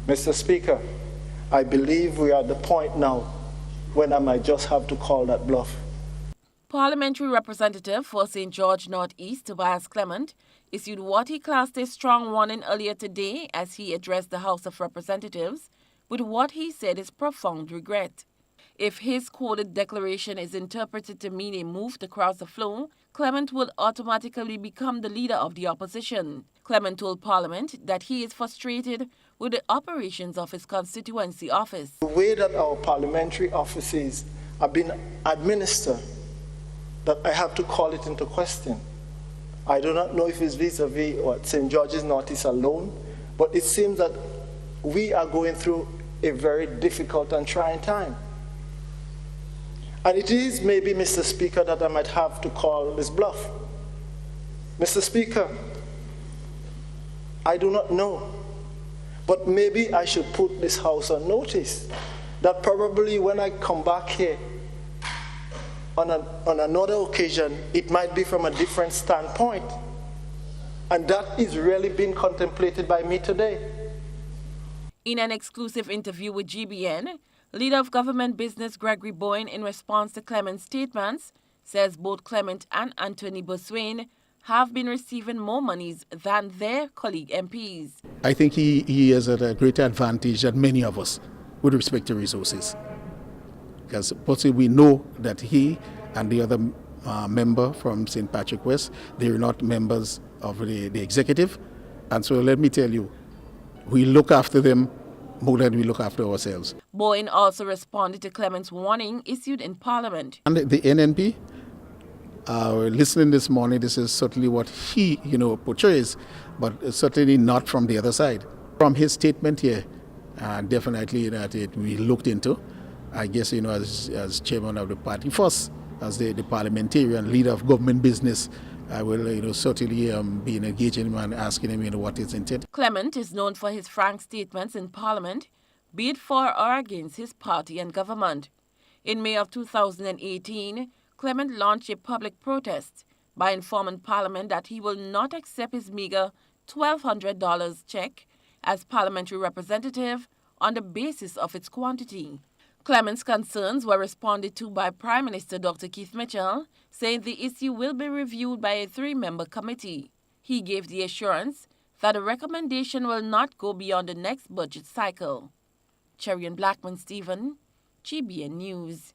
Mr. Speaker, I believe we are at the point now when I might just have to call that bluff. Parliamentary Representative for St. George North East, Tobias Clement, issued what he classed a strong warning earlier today as he addressed the House of Representatives with what he said is profound regret. If his quoted declaration is interpreted to mean a move to cross the flow, Clement will automatically become the leader of the opposition. Clement told Parliament that he is frustrated with the operations of his constituency office. The way that our parliamentary offices have been administered, that I have to call it into question. I do not know if it's vis-a-vis or St. George's North East alone, but it seems that we are going through a very difficult and trying time. And it is maybe, Mr. Speaker, that I might have to call this bluff. Mr. Speaker, I do not know, but maybe I should put this House on notice that probably when I come back here on another occasion, it might be from a different standpoint. And that is really being contemplated by me today. In an exclusive interview with GBN, Leader of Government Business Gregory Boyne, in response to Clement's statements, says both Clement and Anthony Boswain have been receiving more monies than their colleague MPs. I think he is at a greater advantage than many of us with respect to resources. Because possibly we know that he and the other member from St. Patrick West, they are not members of the executive. And so let me tell you, we look after them more than we look after ourselves. Boyne also responded to Clement's warning issued in Parliament. And the NNP, listening this morning, this is certainly what he, portrays, but certainly not from the other side. From his statement here, definitely that we looked into. I guess, as chairman of the party, first, as the parliamentarian leader of government business, I will certainly be engaging him and asking him what his intent. Clement is known for his frank statements in Parliament, be it for or against his party and government. In May of 2018, Clement launched a public protest by informing Parliament that he will not accept his meager $1,200 check as parliamentary representative on the basis of its quantity. Clement's concerns were responded to by Prime Minister Dr. Keith Mitchell, saying the issue will be reviewed by a 3-member committee. He gave the assurance that a recommendation will not go beyond the next budget cycle. Cherry and Blackman Stephen, GBN News.